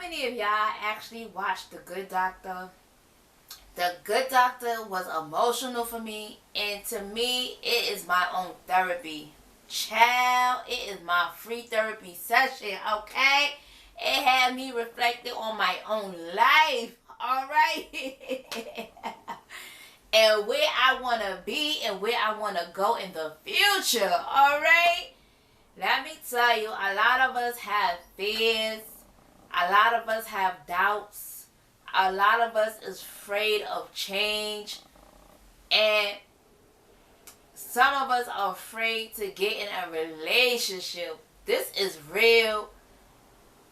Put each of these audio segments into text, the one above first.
many of y'all actually watched The Good Doctor? The Good Doctor was emotional for me, and to me, it is my own therapy. Child, it is my free therapy session, okay? It had me reflecting on my own life, alright? And where I want to be and where I want to go in the future, alright? Let me tell you, a lot of us have fears. A lot of us have doubts. A lot of us is afraid of change. And some of us are afraid to get in a relationship. This is real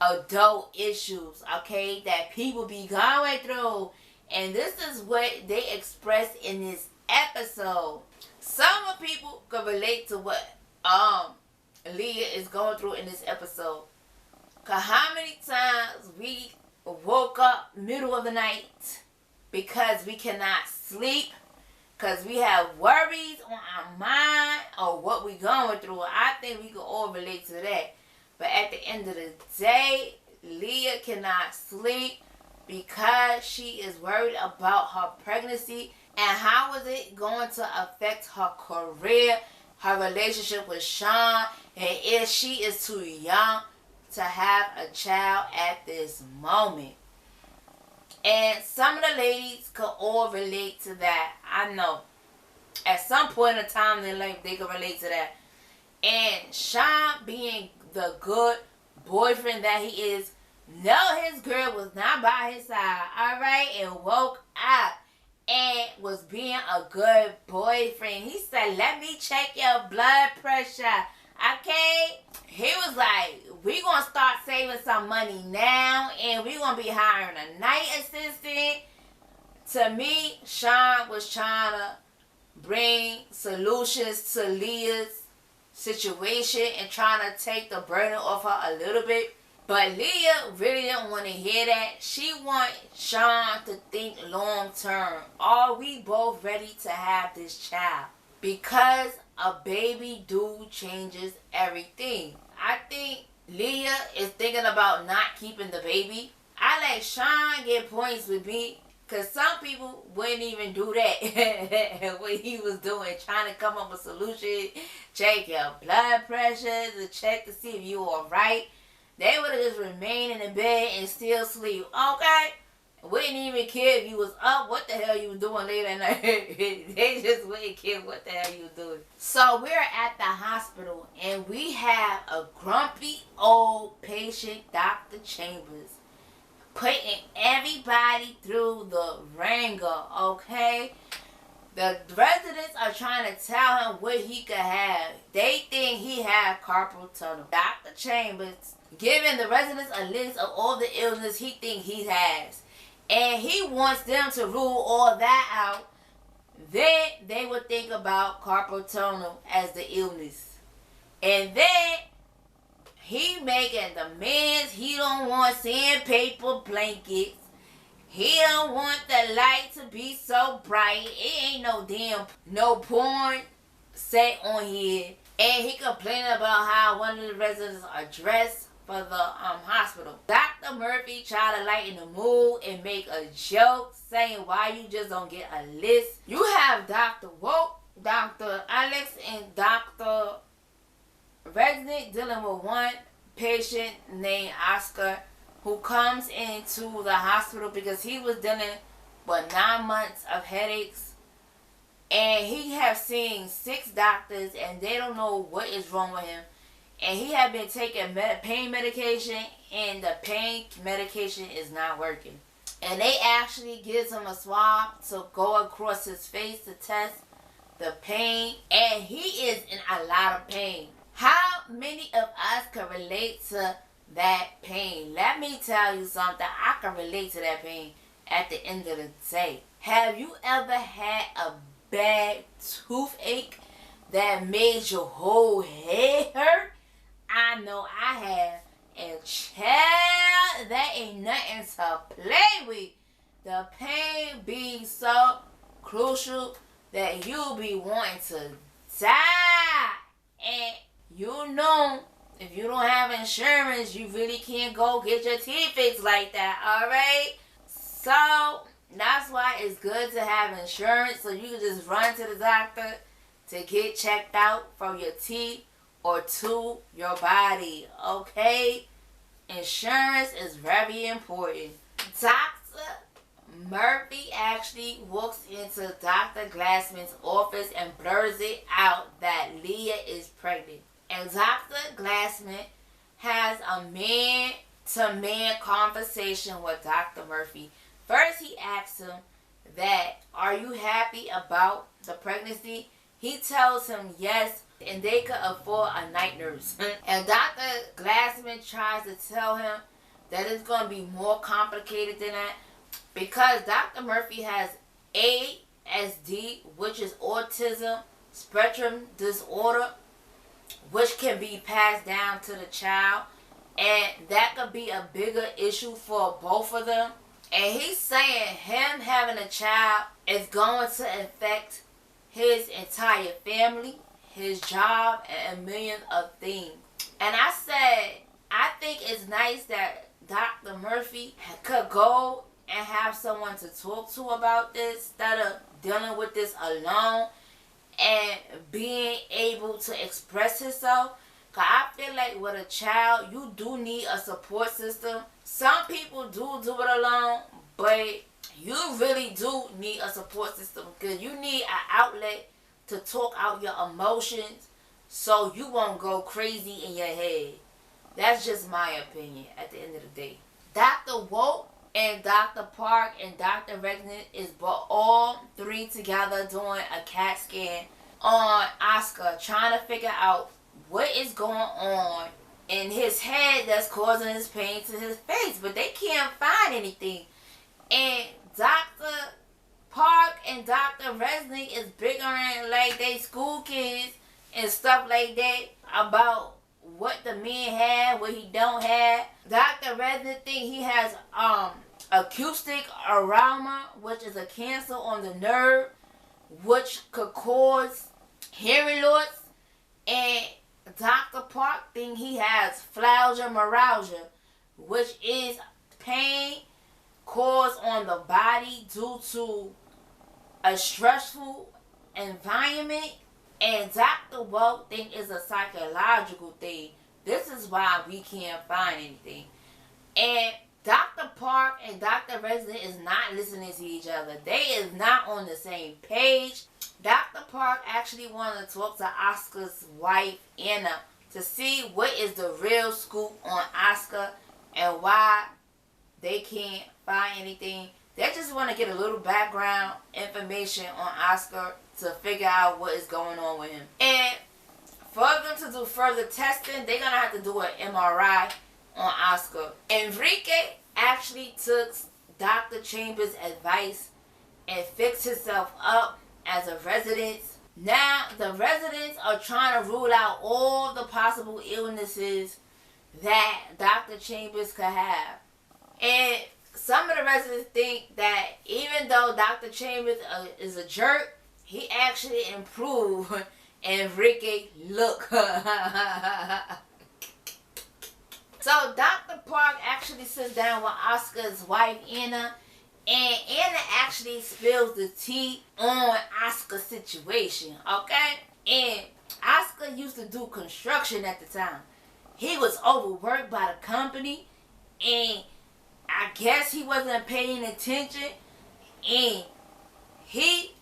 adult issues, okay, that people be going through. And this is what they express in this episode. Some of people can relate to what Leah is going through in this episode. Cause how many times we woke up middle of the night because we cannot sleep, because we have worries on our mind or what we going through. I think we can all relate to that. But at the end of the day, Leah cannot sleep because she is worried about her pregnancy and how is it going to affect her career, her relationship with Shaun, and if she is too young to have a child at this moment. And some of the ladies could all relate to that. I know. At some point in time in their life, they could relate to that. And Shaun, being the good boyfriend that he is, no, his girl was not by his side, alright? And woke up and was being a good boyfriend. He said, let me check your blood pressure. Okay? He was like, we gonna start saving some money now, and we gonna be hiring a night assistant. To me, Shaun was trying to bring solutions to Leah's situation and trying to take the burden off her a little bit. But Leah really didn't want to hear that. She want Shaun to think long term. Are we both ready to have this child? Because a baby do changes everything. I think Leah is thinking about not keeping the baby. I let Shaun get points with me, because some people wouldn't even do that. What he was doing, trying to come up with solutions, check your blood pressure, to check to see if you alright. They would have just remained in the bed and still sleep, okay? Wouldn't even care if you was up, what the hell you was doing late at night. They just wouldn't care what the hell you was doing. So we're at the hospital and we have a grumpy old patient, Dr. Chambers, putting everybody through the ringer, okay? The residents are trying to tell him what he could have. They think he had carpal tunnel. Dr. Chambers giving the residents a list of all the illness he thinks he has. And he wants them to rule all that out. Then they would think about carpal tunnel as the illness. And then he making demands. He don't want sandpaper blankets. He don't want the light to be so bright. It ain't no porn set on here. And he complaining about how one of the residents are dressed for the hospital. Dr. Murphy tried to lighten the mood and make a joke saying why you just don't get a list. You have Dr. Woke, Dr. Alex, and Dr. Resident dealing with one patient named Oscar who comes into the hospital because he was dealing with 9 months of headaches. And he have seen 6 doctors and they don't know what is wrong with him. And he had been taking pain medication, and the pain medication is not working. And they actually gives him a swab to go across his face to test the pain. And he is in a lot of pain. How many of us can relate to that pain? Let me tell you something. I can relate to that pain at the end of the day. Have you ever had a bad toothache that made your whole head hurt? I know I have. And child, that ain't nothing to play with. The pain being so crucial that you'll be wanting to die. And you know if you don't have insurance, you really can't go get your teeth fixed like that, alright? So, that's why it's good to have insurance, so you can just run to the doctor to get checked out from your teeth or to your body, okay? Insurance is very important. Dr. Murphy actually walks into Dr. Glassman's office and blurs it out that Lea is pregnant. And Dr. Glassman has a man-to-man conversation with Dr. Murphy. First, he asks him that, are you happy about the pregnancy? He tells him yes, and they could afford a night nurse. And Dr. Glassman tries to tell him that it's going to be more complicated than that, because Dr. Murphy has ASD, which is autism spectrum disorder, which can be passed down to the child, and that could be a bigger issue for both of them. And he's saying him having a child is going to affect his entire family, his job, and a million of things. And I said, I think it's nice that Dr. Murphy could go and have someone to talk to about this instead of dealing with this alone and being able to express himself. Because I feel like with a child, you do need a support system. Some people do it alone, but you really do need a support system, because you need an outlet to talk out your emotions so you won't go crazy in your head. That's just my opinion at the end of the day. Dr. Woke and Dr. Park and Dr. Regnan is all three together doing a CAT scan on Oscar, trying to figure out what is going on in his head that's causing his pain to his face, but they can't find anything. And Dr. Park and Dr. Resnick is bickering like they school kids and stuff like that about what the man had, what he don't have. Dr. Resnick think he has acoustic aroma, which is a cancer on the nerve, which could cause hearing loss. And Dr. Park think he has fibromyalgia, which is pain caused on the body due to a stressful environment. And Dr. Woke think it's a psychological thing. This is why we can't find anything. And Dr. Park and Dr. Resident is not listening to each other. They is not on the same page. Dr. Park actually wanted to talk to Oscar's wife, Anna, to see what is the real scoop on Oscar and why they can't find anything. They just want to get a little background information on Oscar to figure out what is going on with him. And for them to do further testing, they're going to have to do an MRI on Oscar. Enrique actually took Dr. Chambers' advice and fixed himself up as a resident. Now, the residents are trying to rule out all the possible illnesses that Dr. Chambers could have. And some of the residents think that even though Dr. Chambers is a jerk, he actually improved Enrique's look. So Dr. Park actually sits down with Oscar's wife, Anna, and Anna actually spills the tea on Oscar's situation, okay? And Oscar used to do construction at the time. He was overworked by the company, and I guess he wasn't paying attention, and he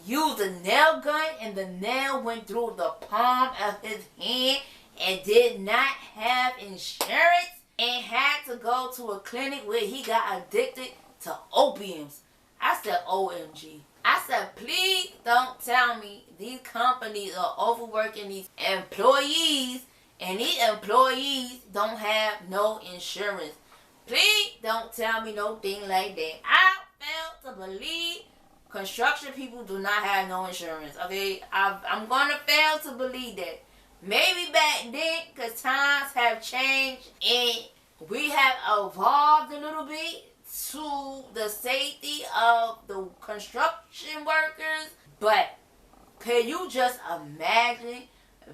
used a nail gun, and the nail went through the palm of his hand and did not have insurance and had to go to a clinic where he got addicted to opiums. I said, OMG. I said, please don't tell me these companies are overworking these employees and these employees don't have no insurance. Please don't tell me no thing like that. I fail to believe construction people do not have no insurance. Okay, I'm going to fail to believe that. Maybe back then, because times have changed and we have evolved a little bit to the safety of the construction workers. But can you just imagine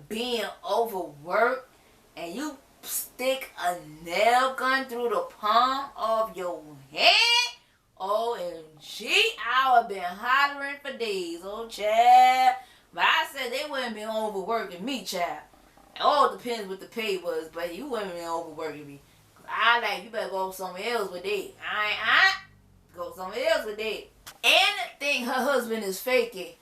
being overworked and you stick a nail gun through the palm of your hand, OMG, I would have been hollering for days, oh child. But I said they wouldn't been overworking me, child. It all depends what the pay was, but you wouldn't been overworking me. I like, you better go somewhere else with that. I go somewhere else with that. And I think her husband is faking.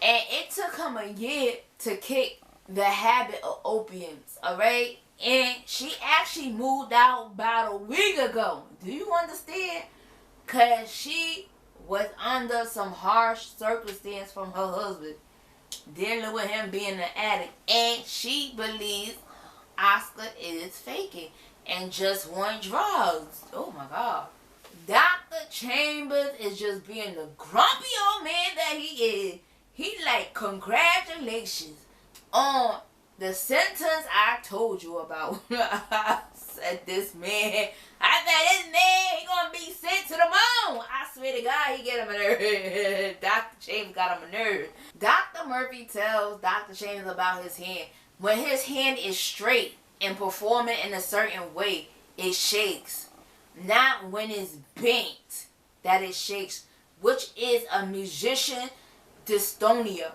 And it took him a year to kick the habit of opiates, alright? And she actually moved out about a week ago. Do you understand? Because she was under some harsh circumstance from her husband, dealing with him being an addict. And she believes Oscar is faking and just want drugs. Oh my God. Dr. Chambers is just being the grumpy old man that he is. He like, congratulations on the sentence I told you about. I said, this man, I said, this man, he gonna be sent to the moon. I swear to God, he get him a nerve. Dr. Chambers got him a nerve. Dr. Murphy tells Dr. Chambers about his hand. When his hand is straight and performing in a certain way, it shakes. Not when it's bent that it shakes, which is a musician dystonia.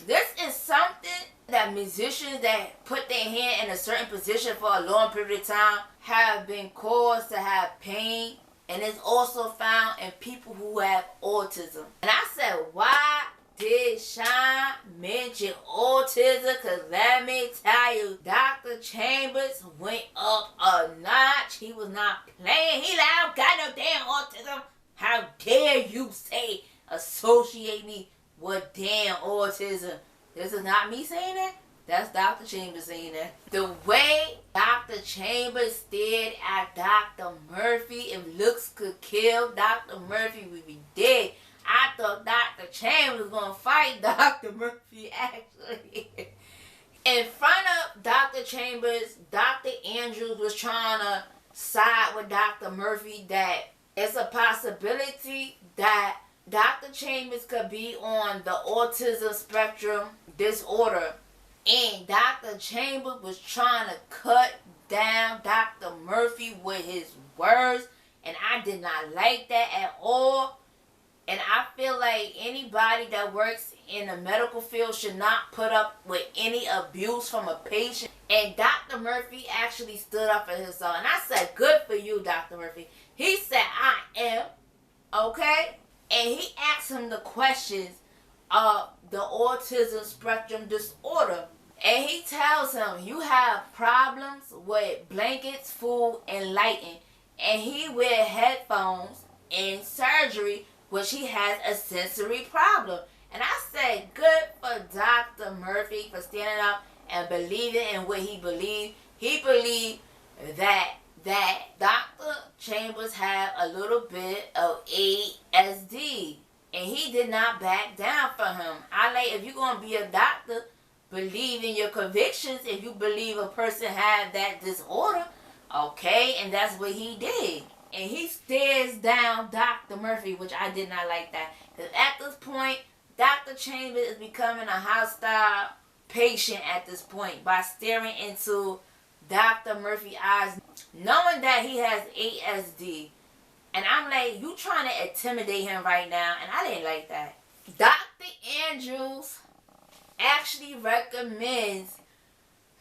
This is something that musicians that put their hand in a certain position for a long period of time have been caused to have pain, and it's also found in people who have autism. And I said, why did Shaun mention autism? Because let me tell you, Dr. Chambers went up a notch. He was not playing. He like, I don't got no damn autism. How dare you say, associate me with damn autism? This is not me saying that. That's Dr. Chambers saying that. The way Dr. Chambers stared at Dr. Murphy, if looks could kill, Dr. Murphy would be dead. I thought Dr. Chambers was going to fight Dr. Murphy, actually. In front of Dr. Chambers, Dr. Andrews was trying to side with Dr. Murphy that it's a possibility that Dr. Chambers could be on the autism spectrum disorder. And Dr. Chambers was trying to cut down Dr. Murphy with his words. And I did not like that at all. And I feel like anybody that works in the medical field should not put up with any abuse from a patient. And Dr. Murphy actually stood up for himself. And I said, good for you, Dr. Murphy. He said, I am. Okay? And he asked him the questions of the autism spectrum disorder. And he tells him, you have problems with blankets, food, and lighting. And he wear headphones in surgery, which he has a sensory problem. And I said, good for Dr. Murphy for standing up and believing in what he believed. He believed that Dr. Chambers had a little bit of ASD. And he did not back down for him. I like, if you're going to be a doctor, believe in your convictions. If you believe a person had that disorder, okay, and that's what he did. And he stares down Dr. Murphy, which I did not like that. Because at this point, Dr. Chambers is becoming a hostile patient at this point by staring into Dr. Murphy's eyes, knowing that he has ASD. And I'm like, you trying to intimidate him right now, and I didn't like that. Dr. Andrews actually recommends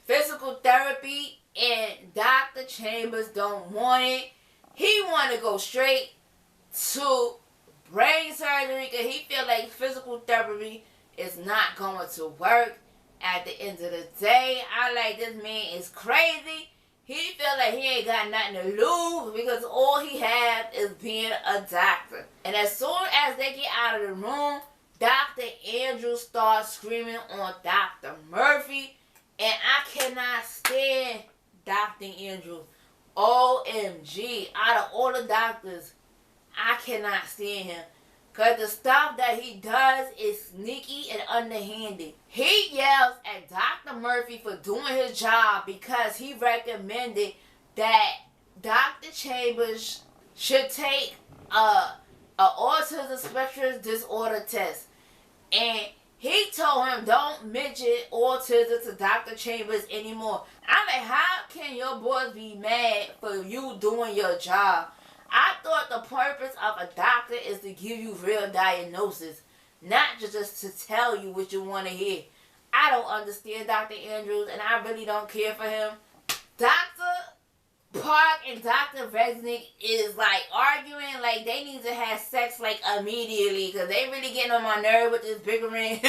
physical therapy, and Dr. Chambers don't want it. He want to go straight to brain surgery because he feel like physical therapy is not going to work. At the end of the day, I like, this man is crazy. He feel like he ain't got nothing to lose because all he has is being a doctor. And as soon as they get out of the room, Dr. Andrews starts screaming on Dr. Murphy. And I cannot stand Dr. Andrews. OMG. Out of all the doctors, I cannot stand him. Because the stuff that he does is sneaky and underhanded. He yells at Dr. Murphy for doing his job because he recommended that Dr. Chambers should take a autism spectrum disorder test. And He told him don't mention autism to Dr. Chambers anymore. I'm like, how can your boys be mad for you doing your job? I thought the purpose of a doctor is to give you real diagnosis, not just to tell you what you want to hear. I don't understand Dr. Andrews, and I really don't care for him. Dr. Park and Dr. Resnick is like arguing like they need to have sex like immediately, because they really getting on my nerve with this bickering.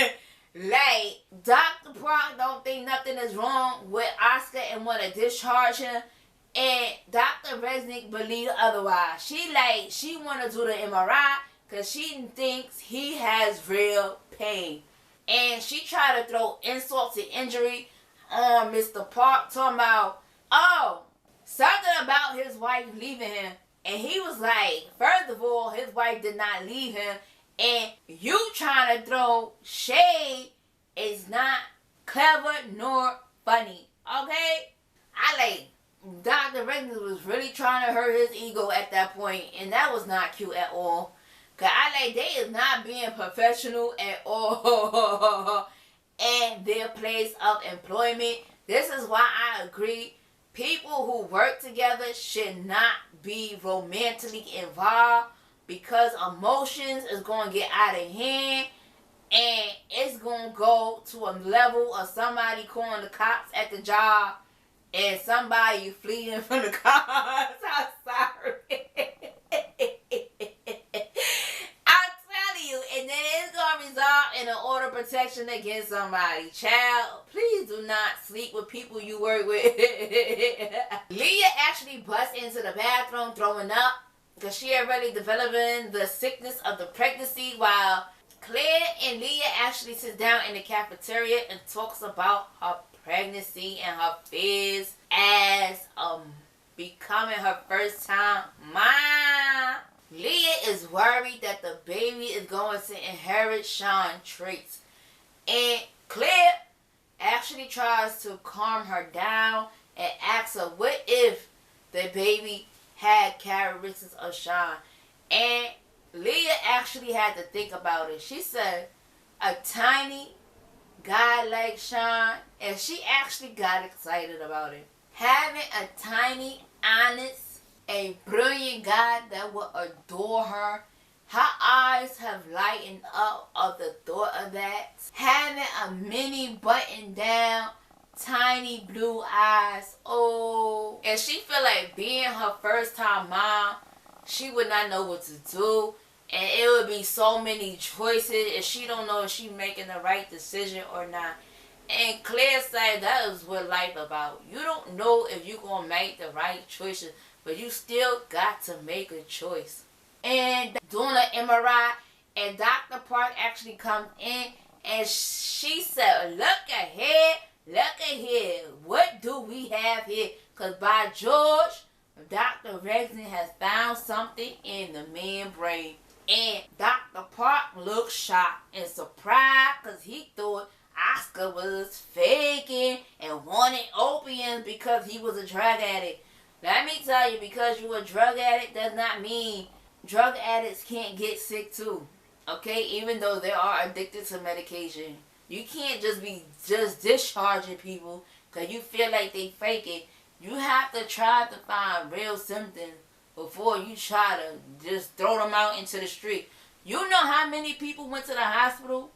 Like, Dr. Park don't think nothing is wrong with Oscar and want to discharge him, and Dr. Resnick believe otherwise. She want to do the MRI because she thinks he has real pain. And she tried to throw insult to injury on Mr. Park, talking about, oh, something about his wife leaving him. And he was like, first of all, his wife did not leave him. And you trying to throw shade is not clever nor funny. Okay? Dr. Regnus was really trying to hurt his ego at that point. And that was not cute at all. Because they is not being professional at all in their place of employment. This is why I agree. People who work together should not be romantically involved, because emotions is going to get out of hand, and it's going to go to a level of somebody calling the cops at the job and somebody fleeing from the cops. I'm sorry. I'm telling you, and then it's going to result in an order of protection against somebody. Child, please do not sleep with people you work with. Leah actually busts into the bathroom throwing up because she already developing the sickness of the pregnancy, while Claire and Leah actually sits down in the cafeteria and talks about her pregnancy and her fears as becoming her first time mom. Leah is worried that the baby is going to inherit Shaun's traits, and Claire actually tries to calm her down and asks her what if the baby had characteristics of Shaun. And Leah actually had to think about it. She said, a tiny guy like Shaun, and she actually got excited about it. Having a tiny, honest, a brilliant guy that will adore her. Her eyes have lightened up of the thought of that. Having a mini button down, tiny blue eyes. Oh. And she feel like being her first time mom, she would not know what to do. And it would be so many choices, and she don't know if she making the right decision or not. And Claire said that is what life about. You don't know if you're going to make the right choices, but you still got to make a choice. And doing an MRI, and Dr. Park actually comes in, and she said, look ahead, what do we have here? Because by George, Dr. Rexon has found something in the man's brain. And Dr. Park looked shocked and surprised because he thought Oscar was faking and wanted opium because he was a drug addict. Let me tell you, because you're a drug addict does not mean drug addicts can't get sick too. Okay? Even though they are addicted to medication. You can't just be discharging people because you feel like they faking. You have to try to find real symptoms before you try to just throw them out into the street. You know how many people went to the hospital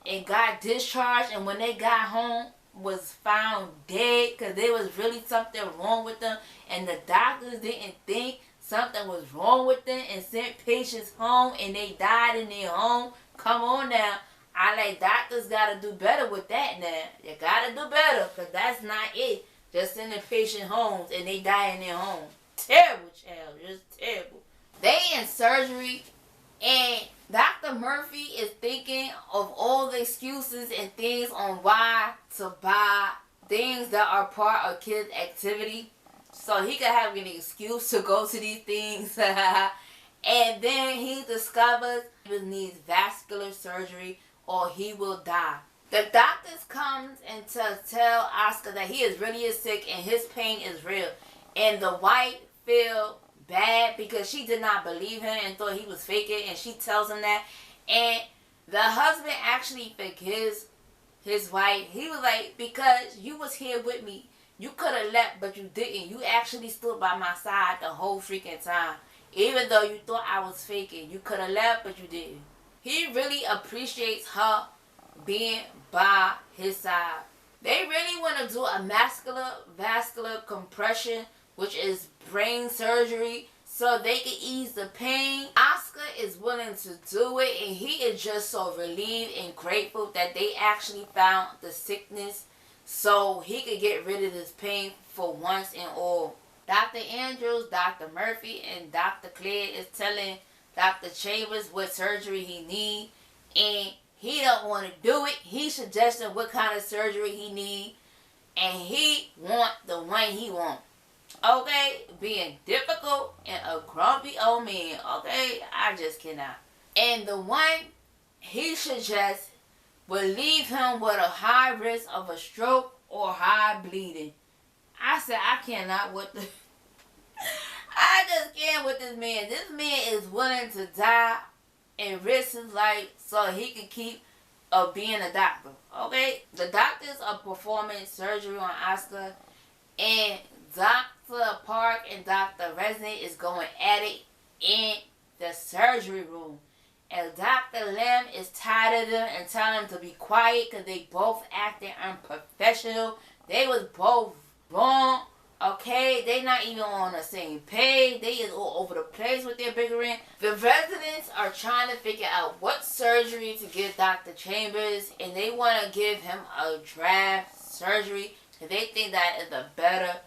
and got discharged, and when they got home was found dead because there was really something wrong with them, and the doctors didn't think something was wrong with them and sent patients home and they died in their home. Come on now. Doctors gotta do better with that now. You gotta do better, because that's not it. Just sending patient homes and they die in their home. Terrible, child. Just terrible. They in surgery, and Dr. Murphy is thinking of all the excuses and things on why to buy things that are part of kids' activity. So he could have an excuse to go to these things. And then he discovers he needs vascular surgery or he will die. The doctors comes and to tell Oscar that he is really sick and his pain is real. And the wife feel bad because she did not believe him and thought he was faking, and she tells him that. And The husband actually forgives his wife. He was like, because you was here with me. You could have left, but you didn't. You actually stood by my side the whole freaking time. Even though you thought I was faking. You could have left, but you didn't. He really appreciates her being by his side. They really want to do a vascular compression, which is brain surgery, so they can ease the pain. Oscar is willing to do it, and he is just so relieved and grateful that they actually found the sickness so he could get rid of this pain for once and all. Dr. Andrews, Dr. Murphy, and Dr. Claire is telling Dr. Chambers what surgery he needs, and he don't want to do it. He suggesting what kind of surgery he need, and he want the one he want. Okay, being difficult and a grumpy old man. Okay, I just cannot. And the one he suggests will leave him with a high risk of a stroke or high bleeding. I said, I cannot with the I just can't with this man. This man is willing to die and risk his life so he can keep being a doctor. Okay? The doctors are performing surgery on Oscar, and Dr. Park and Dr. Resnick is going at it in the surgery room. And Dr. Lim is tired of them and telling them to be quiet because they both acting unprofessional. They was both wrong. Okay, they not even on the same page. They is all over the place with their bickering. The residents are trying to figure out what surgery to give Dr. Chambers, and they want to give him a draft surgery because they think that is a better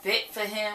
fit for him.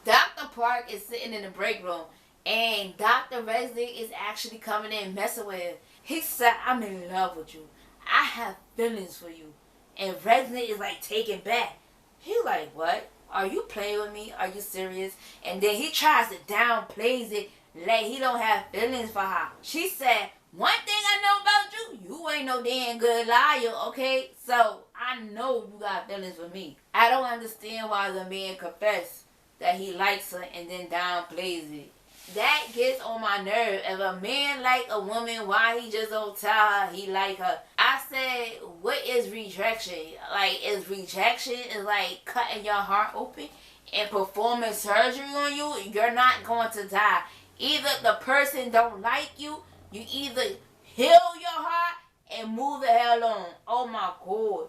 Dr. Park is sitting in the break room, and Dr. Resnick is actually coming in messing with him. He said, I'm in love with you. I have feelings for you. And Resnick is like taken back. He like, what? Are you playing with me? Are you serious? And then he tries to downplays it like he don't have feelings for her. She said, one thing I know about you, you ain't no damn good liar, okay? So I know you got feelings for me. I don't understand why the man confessed that he likes her and then downplays it. That gets on my nerve. If a man like a woman, why he just don't tell her he like her? I said, what is rejection? Like, is rejection is like cutting your heart open and performing surgery on you? You're not going to die. Either the person don't like you, you either heal your heart and move the hell on. Oh my God.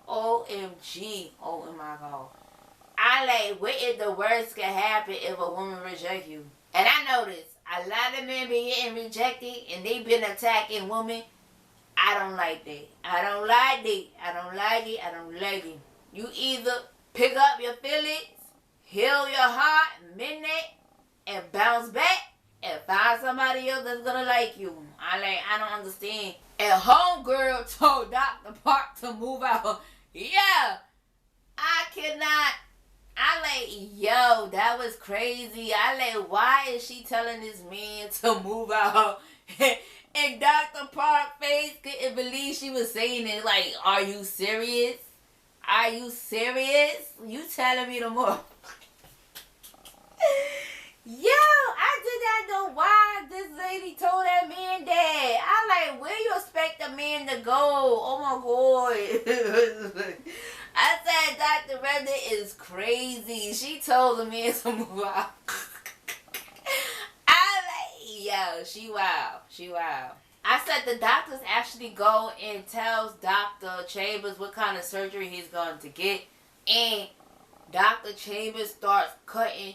OMG. Oh my God. I like, what is the worst can happen if a woman reject you? And I noticed a lot of men been getting rejected and they been attacking women. I don't like that. I don't like that. I don't like it. I don't like it. You either pick up your feelings, heal your heart, mend it, and bounce back, and find somebody else that's gonna like you. I don't understand. And homegirl told Dr. Park to move out. Yeah, I cannot. I like, yo, that was crazy. I like, why is she telling this man to move out? And Dr. Park face couldn't believe she was saying it. Like, are you serious? Are you serious? You telling me the more. Yo, I did not know why this lady told that man that. I like, where you expect a man to go? Oh my God. I said Dr. Resnick is crazy. She told the man to move out. I like, yo, she wild. She wild. I said the doctors actually go and tells Dr. Chambers what kind of surgery he's going to get. And Dr. Chambers starts cutting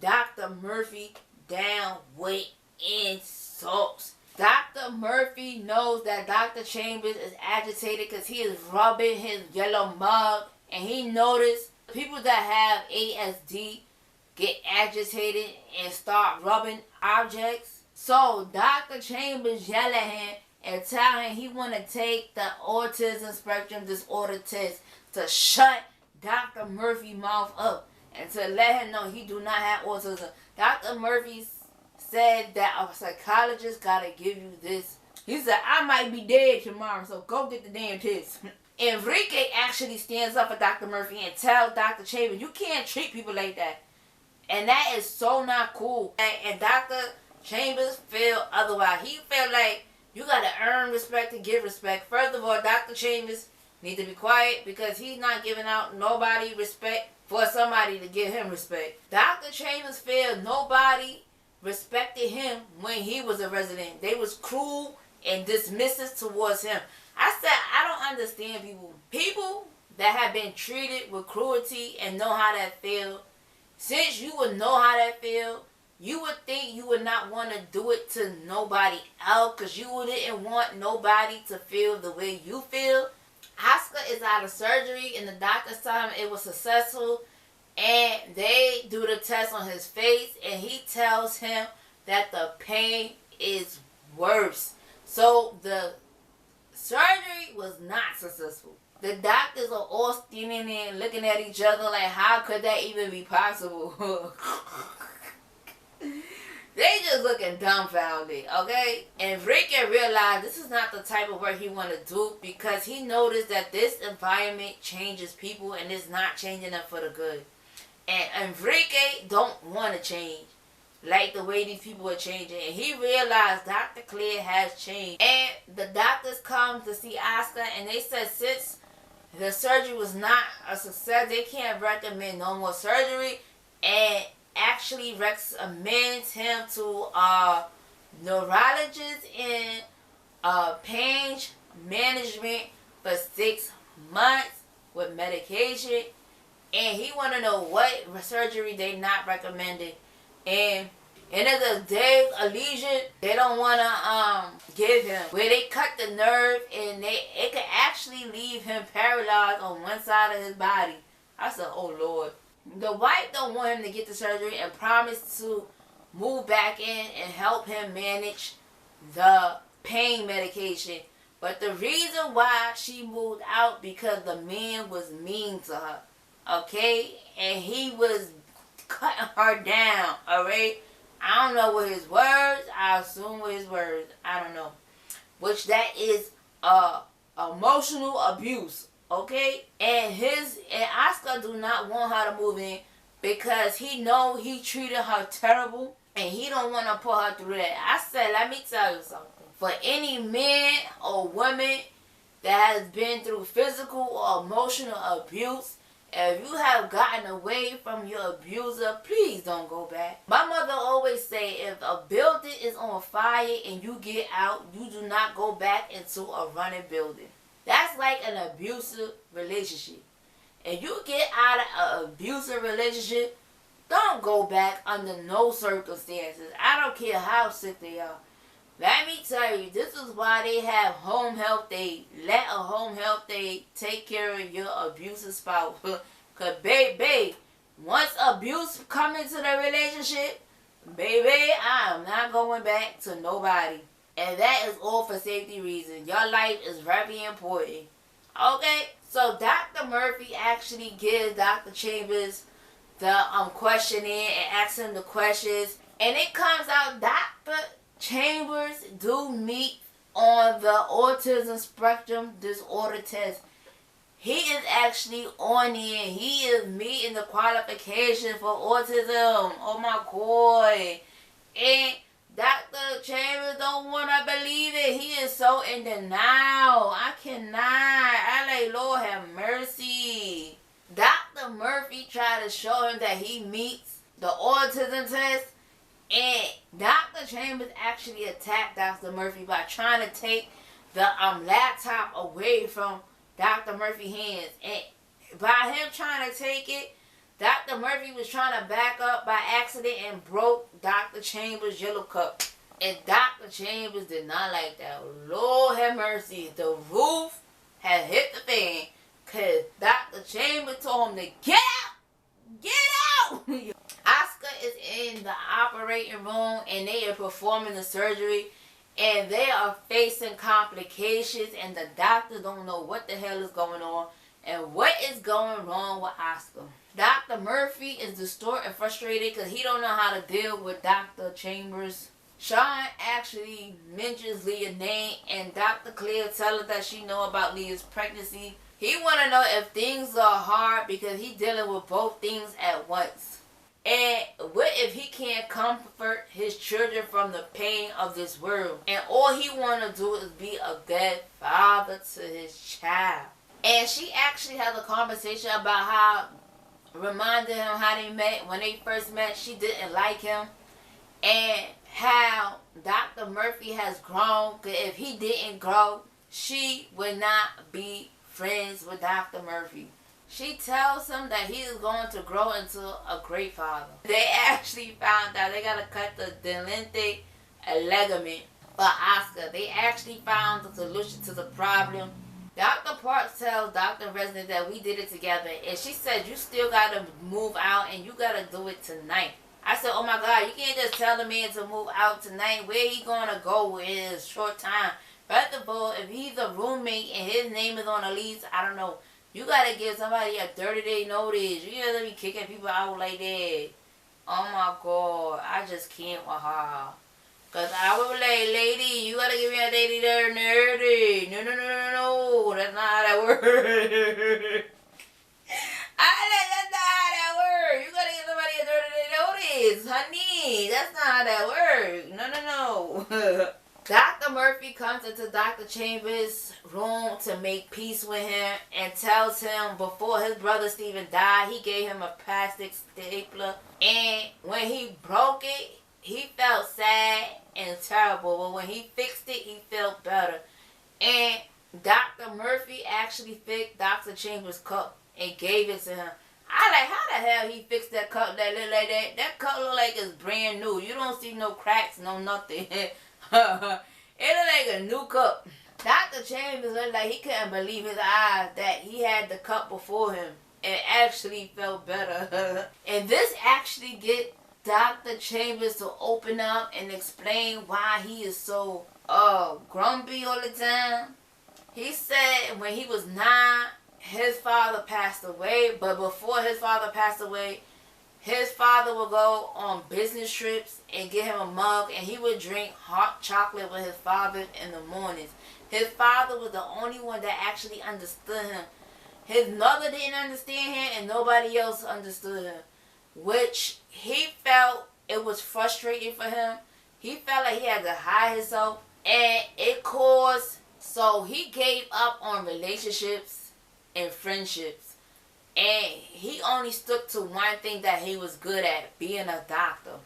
Dr. Murphy down with insults. Dr. Murphy knows that Dr. Chambers is agitated because he is rubbing his yellow mug. And he noticed people that have ASD get agitated and start rubbing objects. So Dr. Chambers yell at him and tell him he want to take the autism spectrum disorder test to shut Dr. Murphy's mouth up and to let him know he do not have autism. Dr. Murphy said that a psychologist gotta give you this. He said, I might be dead tomorrow, so go get the damn test. Enrique actually stands up for Dr. Murphy and tells Dr. Chambers, you can't treat people like that. And that is so not cool. And Dr. Chambers feel otherwise. He felt like You gotta earn respect to give respect. First of all, Dr. Chambers need to be quiet because he's not giving out nobody respect for somebody to give him respect. Dr. Chambers felt nobody respected him when he was a resident. They was cruel and dismissive towards him. I said, I don't understand people. People that have been treated with cruelty and know how that feels. Since you would know how that feels, you would think you would not want to do it to nobody else because you wouldn't want nobody to feel the way you feel. Oscar is out of surgery and the doctors tell him it was successful, and they do the test on his face and he tells him that the pain is worse. So the surgery was not successful. The doctors are all standing there looking at each other like, how could that even be possible? They just looking dumbfounded, okay? And Enrique realized this is not the type of work he want to do because he noticed that this environment changes people and it's not changing them for the good. And Enrique don't want to change like the way these people are changing. And he realized Dr. Claire has changed. And the doctors come to see Oscar and they said since the surgery was not a success, they can't recommend no more surgery and actually recommends him to a neurologist and pain management for 6 months with medication. And he want to know what surgery they not recommending. And if there's a lesion they don't want to give him, where they cut the nerve and it could actually leave him paralyzed on one side of his body. I said, oh Lord. The wife don't want him to get the surgery and promised to move back in and help him manage the pain medication. But the reason why she moved out because the man was mean to her. Okay? And he was cutting her down. Alright? I don't know what his words. I assume what his words. I don't know. Which that is emotional abuse. Okay? And Oscar do not want her to move in because he know he treated her terrible and he don't want to put her through that. I said, let me tell you something. For any man or woman that has been through physical or emotional abuse, if you have gotten away from your abuser, please don't go back. My mother always say, if a building is on fire and you get out, you do not go back into a running building. That's like an abusive relationship. If you get out of an abusive relationship, don't go back under no circumstances. I don't care how sick they are. Let me tell you, this is why they have home health aid. Let a home health aid take care of your abusive spouse. Because, baby, once abuse come into the relationship, baby, I am not going back to nobody. And that is all for safety reasons. Your life is very important. Okay? So, Dr. Murphy actually gives Dr. Chambers the questionnaire and asks him the questions. And it comes out Dr. Chambers do meet on the autism spectrum disorder test. He is actually on it. He is meeting the qualification for autism. Oh my God. And Dr. Chambers don't want to believe it. He is so in denial. I cannot. I like, Lord have mercy. Dr. Murphy tried to show him that he meets the autism test. And Dr. Chambers actually attacked Dr. Murphy by trying to take the laptop away from Dr. Murphy's hands. And by him trying to take it, Dr. Murphy was trying to back up by accident and broke Dr. Chambers' yellow cup. And Dr. Chambers did not like that. Lord have mercy. The roof had hit the fan because Dr. Chambers told him to get out! Get out! Oscar is in the operating room and they are performing the surgery and they are facing complications and the doctors don't know what the hell is going on and what is going wrong with Oscar. Dr. Murphy is distraught and frustrated because he don't know how to deal with Dr. Chambers. Shaun actually mentions Leah's name and Dr. Claire tells her that she know about Leah's pregnancy. He want to know if things are hard because he's dealing with both things at once. And what if he can't comfort his children from the pain of this world? And all he want to do is be a good father to his child. And she actually had a conversation about how, reminded him how they met. When they first met, she didn't like him. And how Dr. Murphy has grown. Because if he didn't grow, she would not be friends with Dr. Murphy. She tells him that he is going to grow into a great father. They actually found out they got to cut the delente ligament for Oscar. They actually found the solution to the problem. Dr. Parks tells Dr. Resident that we did it together. And she said, you still got to move out and you got to do it tonight. I said, oh my God, you can't just tell the man to move out tonight. Where he going to go in a short time? First of all, if he's a roommate and his name is on a lease, I don't know. You got to give somebody a 30-day notice. You got to be kicking people out like that. Oh my God, I just can't with her. Because I was like, lady, you got to give me a 30-day notice. No. That's not how that works. That's not how that works. You got to give somebody a 30-day notice, honey. That's not how that works. No. Dr. Murphy comes into Dr. Chambers' room to make peace with him and tells him before his brother Stephen died, he gave him a plastic stapler. And when he broke it, he felt sad and terrible. But when he fixed it, he felt better. And Dr. Murphy actually fixed Dr. Chambers' cup and gave it to him. I like, how the hell he fixed that cup that look like that? That cup look like it's brand new. You don't see no cracks, no nothing. It looked like a new cup. Dr. Chambers looked like he couldn't believe his eyes that he had the cup before him and actually felt better. And this actually get Dr. Chambers to open up and explain why he is so grumpy all the time. He said when he was 9, his father passed away, but before his father passed away, his father would go on business trips and get him a mug, and he would drink hot chocolate with his father in the mornings. His father was the only one that actually understood him. His mother didn't understand him, and nobody else understood him, which he felt it was frustrating for him. He felt like he had to hide himself, and it caused, so he gave up on relationships and friendships. And he only stuck to one thing that he was good at, being a doctor.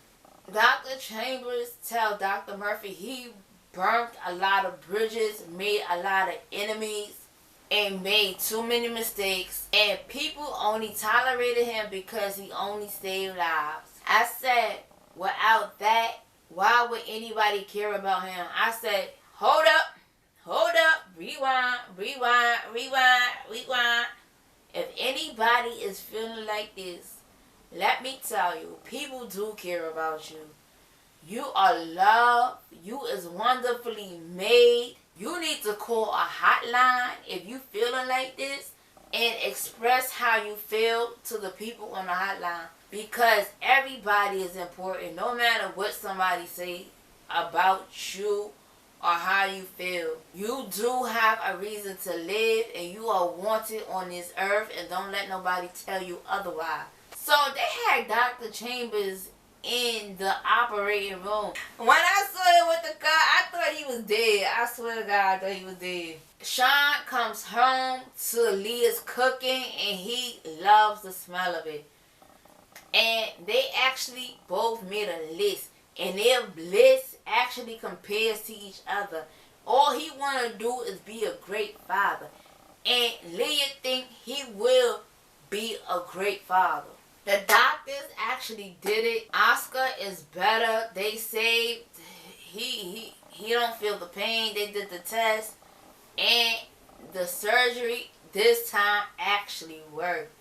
Dr. Chambers tells Dr. Murphy he burnt a lot of bridges, made a lot of enemies, and made too many mistakes. And people only tolerated him because he only saved lives. I said, without that, why would anybody care about him? I said, hold up, rewind. If anybody is feeling like this, let me tell you, people do care about you. You are loved. You is wonderfully made. You need to call a hotline if you feeling like this and express how you feel to the people on the hotline. Because everybody is important, no matter what somebody say about you or how you feel. You do have a reason to live, and you are wanted on this earth, and don't let nobody tell you otherwise. So they had Dr. Chambers in the operating room. When I saw him with the car, I thought he was dead. I swear to God, I thought he was dead. Shaun comes home to Leah's cooking, and he loves the smell of it. And they actually both made a list, and their list actually compares to each other. All he want to do is be a great father, and Leah think he will be a great father. The doctors actually did it. Oscar is better. They saved. He don't feel the pain. They did the test, and the surgery this time actually worked.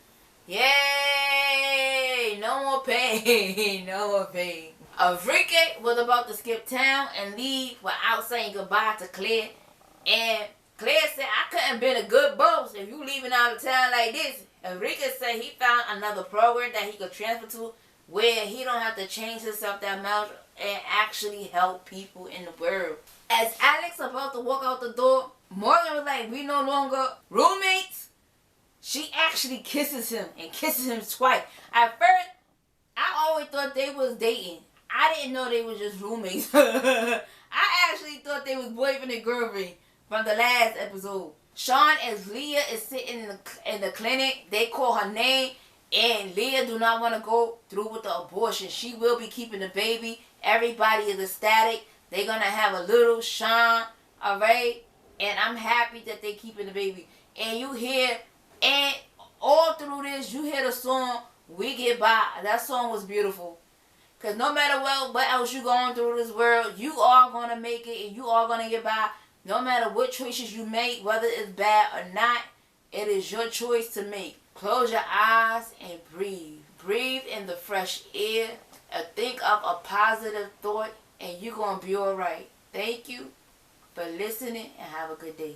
Yay! No more pain. No more pain. Enrique was about to skip town and leave without saying goodbye to Claire. And Claire said, I couldn't been a good boss if you leaving out of town like this. Enrique said he found another program that he could transfer to where he don't have to change himself that much and actually help people in the world. As Alex about to walk out the door, Morgan was like, we no longer roommates. She actually kisses him and kisses him twice. At first, I always thought they was dating. I didn't know they was just roommates. I actually thought they was boyfriend and girlfriend from the last episode. Shaun and Lea is sitting in the clinic. They call her name, and Lea do not want to go through with the abortion. She will be keeping the baby. Everybody is ecstatic. They're going to have a little Shaun, alright? And I'm happy that they keeping the baby. And you hear, and all through this, you hear the song, We Get By. That song was beautiful. Because no matter what else you going through this world, you are going to make it and you are going to get by. No matter what choices you make, whether it's bad or not, it is your choice to make. Close your eyes and breathe. Breathe in the fresh air. And think of a positive thought and you're going to be alright. Thank you for listening and have a good day.